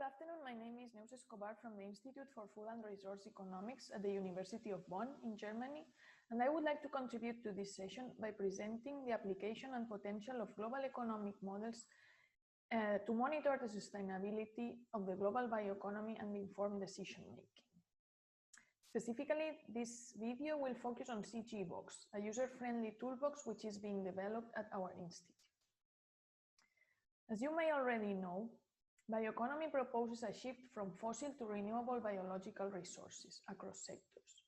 afternoon. My name is Neus Escobar from the Institute for Food and Resource Economics at the University of Bonn in Germany, and I would like to contribute to this session by presenting the application and potential of global economic models to monitor the sustainability of the global bioeconomy and inform decision-making. Specifically, this video will focus on CGE-Box, a user-friendly toolbox which is being developed at our institute. As you may already know, bioeconomy proposes a shift from fossil to renewable biological resources across sectors.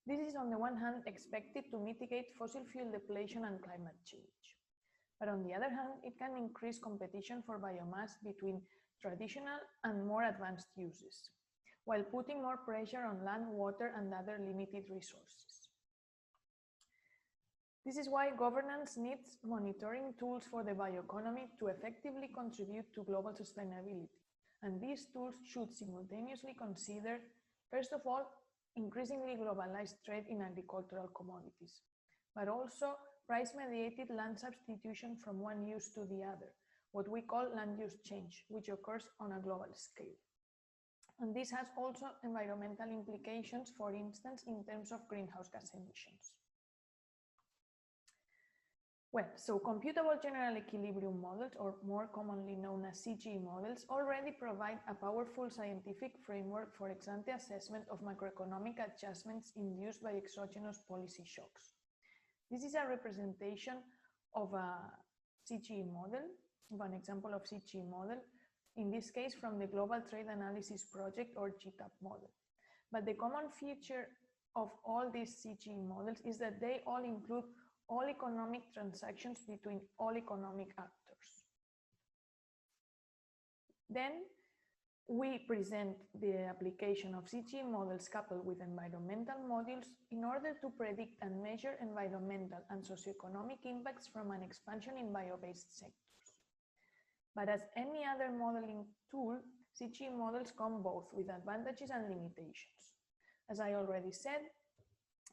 This is on the one hand expected to mitigate fossil fuel depletion and climate change. But on the other hand, it can increase competition for biomass between traditional and more advanced uses, while putting more pressure on land, water, and other limited resources. This is why governance needs monitoring tools for the bioeconomy to effectively contribute to global sustainability. And these tools should simultaneously consider, first of all, increasingly globalized trade in agricultural commodities, but also price-mediated land substitution from one use to the other, what we call land use change, which occurs on a global scale. And this has also environmental implications, for instance, in terms of greenhouse gas emissions. Well, so Computable General Equilibrium models, or more commonly known as CGE models, already provide a powerful scientific framework for ex-ante assessment of macroeconomic adjustments induced by exogenous policy shocks. This is a representation of a CGE model, of an example of CGE model, in this case from the Global Trade Analysis Project, or GTAP model. But the common feature of all these CGE models is that they all include all economic transactions between all economic actors. Then we present the application of CGE models coupled with environmental modules in order to predict and measure environmental and socioeconomic impacts from an expansion in bio-based sectors. But as any other modeling tool, CGE models come both with advantages and limitations. As I already said,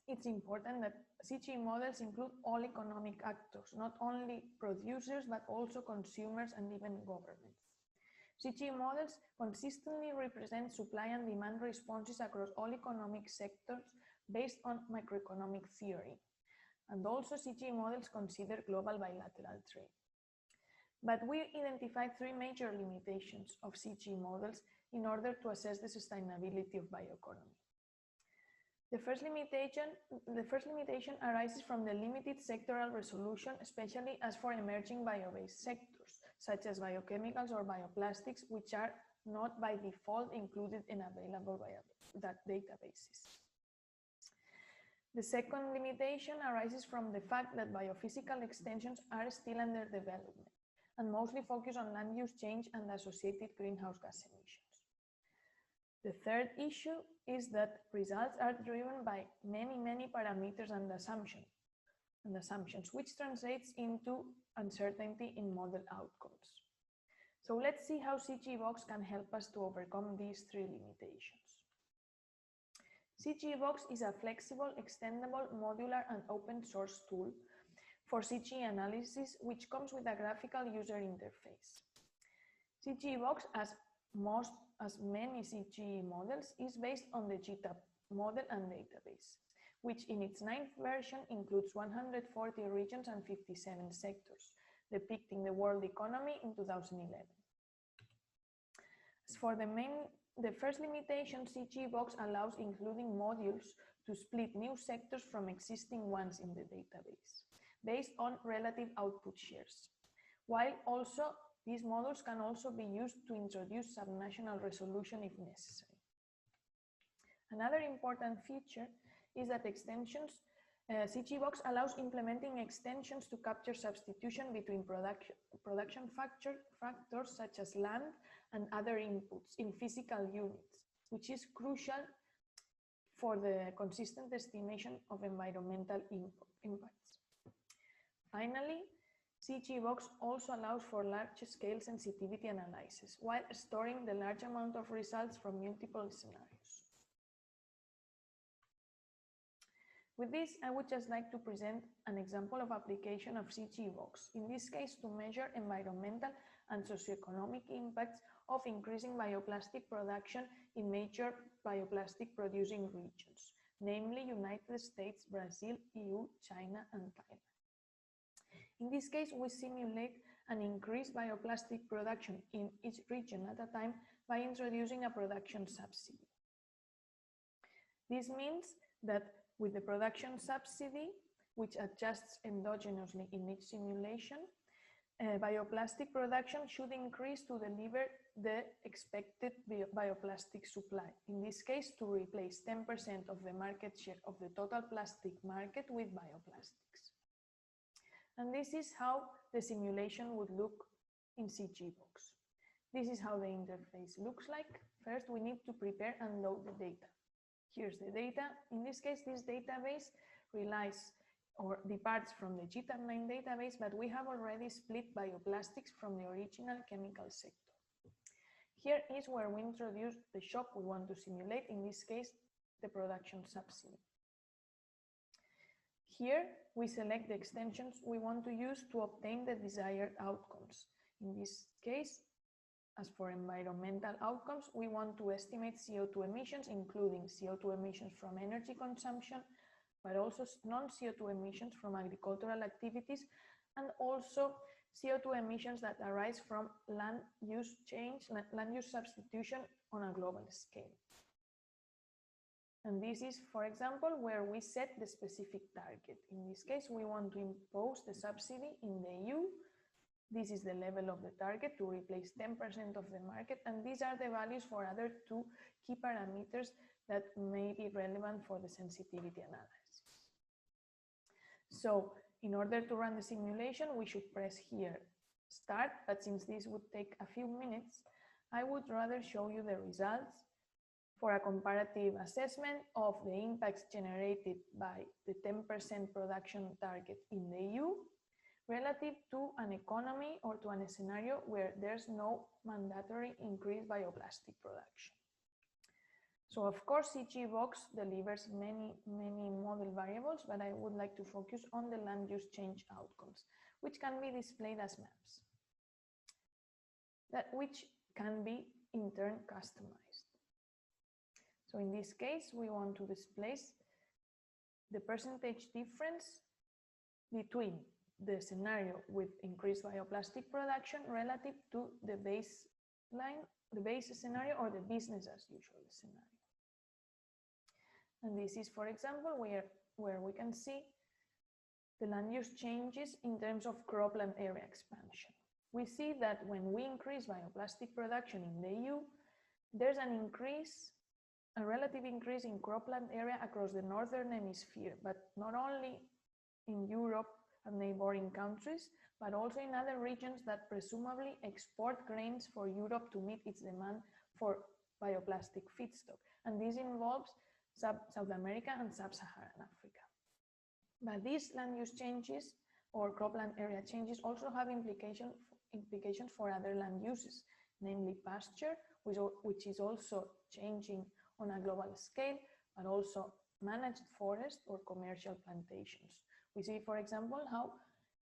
it's important that CGE models include all economic actors, not only producers, but also consumers and even governments. CGE models consistently represent supply and demand responses across all economic sectors based on macroeconomic theory. And also CGE models consider global bilateral trade. But we identified three major limitations of CGE models in order to assess the sustainability of bioeconomy. The first limitation arises from the limited sectoral resolution, especially as for emerging bio-based sectors, such as biochemicals or bioplastics, which are not by default included in available databases. The second limitation arises from the fact that biophysical extensions are still under development and mostly focus on land use change and associated greenhouse gas emissions. The third issue is that results are driven by many parameters and assumptions, which translates into uncertainty in model outcomes. So let's see how CGE-Box can help us to overcome these three limitations. CGE-Box is a flexible, extendable, modular, and open source tool for CGE analysis, which comes with a graphical user interface. CGE-Box, as many CGE models, is based on the GTAP model and database, which in its 9th version includes 140 regions and 57 sectors, depicting the world economy in 2011. As for the first limitation, CGE-Box allows including modules to split new sectors from existing ones in the database, based on relative output shares, while also these models can also be used to introduce subnational resolution if necessary. Another important feature is that CGE-Box allows implementing extensions to capture substitution between production factors such as land and other inputs in physical units, which is crucial for the consistent estimation of environmental impacts. Finally, CGE-Box also allows for large-scale sensitivity analysis while storing the large amount of results from multiple scenarios. With this, I would just like to present an example of application of CGE-Box, in this case to measure environmental and socioeconomic impacts of increasing bioplastic production in major bioplastic producing regions, namely United States, Brazil, EU, China, and Thailand. In this case, we simulate an increased bioplastic production in each region at a time by introducing a production subsidy. This means that with the production subsidy, which adjusts endogenously in each simulation, bioplastic production should increase to deliver the expected bioplastic supply. In this case, to replace 10% of the market share of the total plastic market with bioplastics. And this is how the simulation would look in CGE-Box. This is how the interface looks like. First, we need to prepare and load the data. Here's the data. In this case, this database relies or departs from the GTAB9 database, but we have already split bioplastics from the original chemical sector. Here is where we introduce the shock we want to simulate, in this case, the production subsidy. Here, we select the extensions we want to use to obtain the desired outcomes. In this case, as for environmental outcomes, we want to estimate CO2 emissions, including CO2 emissions from energy consumption, but also non-CO2 emissions from agricultural activities, and also CO2 emissions that arise from land use change, land use substitution on a global scale. And this is, for example, where we set the specific target. In this case, we want to impose the subsidy in the EU. This is the level of the target to replace 10% of the market, and these are the values for other two key parameters that may be relevant for the sensitivity analysis. So, in order to run the simulation, we should press here start, but since this would take a few minutes, I would rather show you the results for a comparative assessment of the impacts generated by the 10% production target in the EU relative to an economy or to a scenario where there's no mandatory increased bioplastic production. So of course, CGE-Box delivers many model variables, but I would like to focus on the land use change outcomes, which can be displayed as maps, which can be in turn customized. So in this case, we want to display the percentage difference between the scenario with increased bioplastic production relative to the baseline, the base scenario, or the business as usual scenario. And this is, for example, where we can see the land use changes in terms of cropland area expansion. We see that when we increase bioplastic production in the EU, there's a relative increase in cropland area across the northern hemisphere, but not only in Europe and neighboring countries, but also in other regions that presumably export grains for Europe to meet its demand for bioplastic feedstock. And this involves South America and Sub-Saharan Africa. But these land use changes or cropland area changes also have implications for other land uses, namely pasture, which is also changing on a global scale, but also managed forest or commercial plantations. We see, for example, how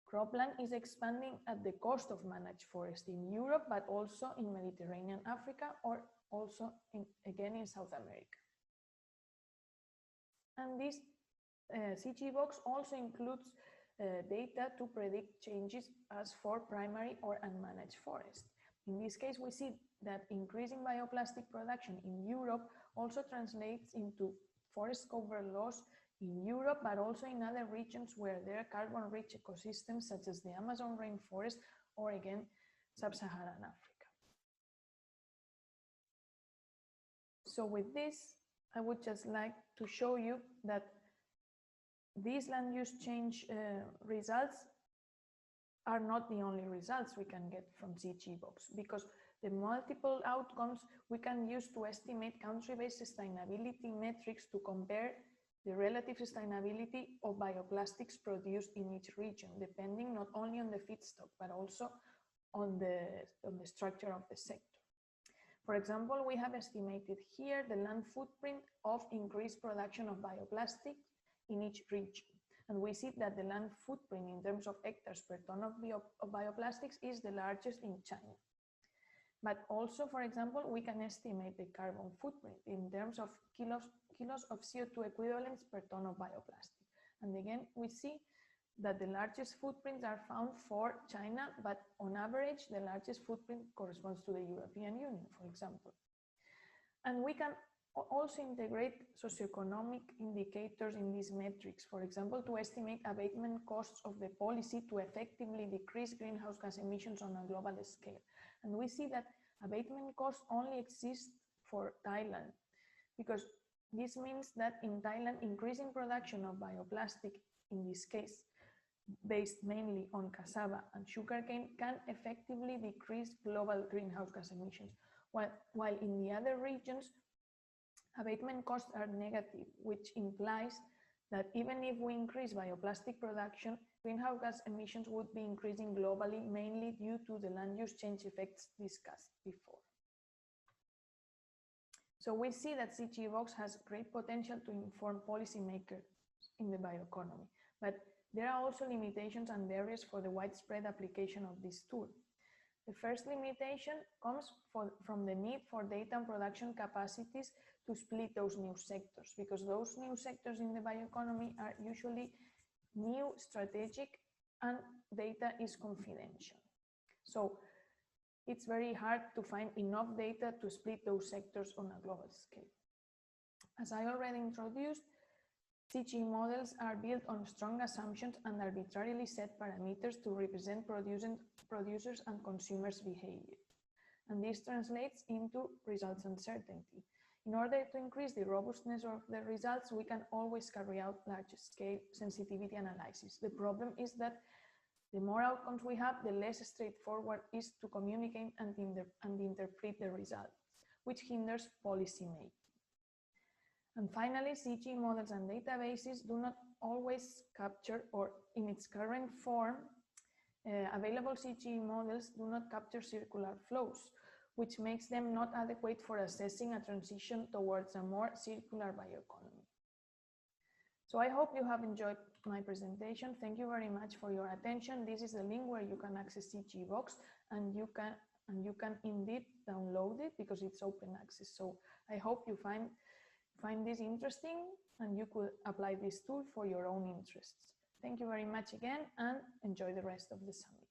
cropland is expanding at the cost of managed forest in Europe, but also in Mediterranean Africa, or also again in South America. And this CGE-Box also includes data to predict changes as for primary or unmanaged forest. In this case, we see that increasing bioplastic production in Europe also translates into forest cover loss in Europe, but also in other regions where there are carbon-rich ecosystems such as the Amazon rainforest or again Sub-Saharan Africa. So with this, I would just like to show you that these land use change results are not the only results we can get from CGE-Box, because the multiple outcomes we can use to estimate country-based sustainability metrics to compare the relative sustainability of bioplastics produced in each region, depending not only on the feedstock, but also on the structure of the sector. For example, we have estimated here the land footprint of increased production of bioplastics in each region. And we see that the land footprint in terms of hectares per ton of bioplastics is the largest in China. But also, for example, we can estimate the carbon footprint in terms of kilos of CO2 equivalents per ton of bioplastic. And again, we see that the largest footprints are found for China, but on average, the largest footprint corresponds to the European Union, for example. And we can also integrate socioeconomic indicators in these metrics, for example, to estimate abatement costs of the policy to effectively decrease greenhouse gas emissions on a global scale. And we see that abatement costs only exist for Thailand, because this means that in Thailand, increasing production of bioplastic, in this case, based mainly on cassava and sugarcane, can effectively decrease global greenhouse gas emissions, while in the other regions, abatement costs are negative, which implies that even if we increase bioplastic production, greenhouse gas emissions would be increasing globally, mainly due to the land use change effects discussed before. So we see that CGE-Box has great potential to inform policymakers in the bioeconomy, but there are also limitations and barriers for the widespread application of this tool. The first limitation comes from the need for data and production capacities to split those new sectors, because those new sectors in the bioeconomy are usually new, strategic, and data is confidential. So it's very hard to find enough data to split those sectors on a global scale. As I already introduced, CGE models are built on strong assumptions and arbitrarily set parameters to represent producers and consumers' behavior. And this translates into results uncertainty. In order to increase the robustness of the results, we can always carry out large-scale sensitivity analysis. The problem is that the more outcomes we have, the less straightforward it is to communicate and interpret the results, which hinders policymaking. And finally, CGE models and databases do not always capture, or in its current form, available CGE models do not capture circular flows, which makes them not adequate for assessing a transition towards a more circular bioeconomy. So I hope you have enjoyed my presentation. Thank you very much for your attention. This is the link where you can access CGE-Box, and you can indeed download it because it's open access. So I hope you find this interesting and you could apply this tool for your own interests. Thank you very much again, and enjoy the rest of the summit.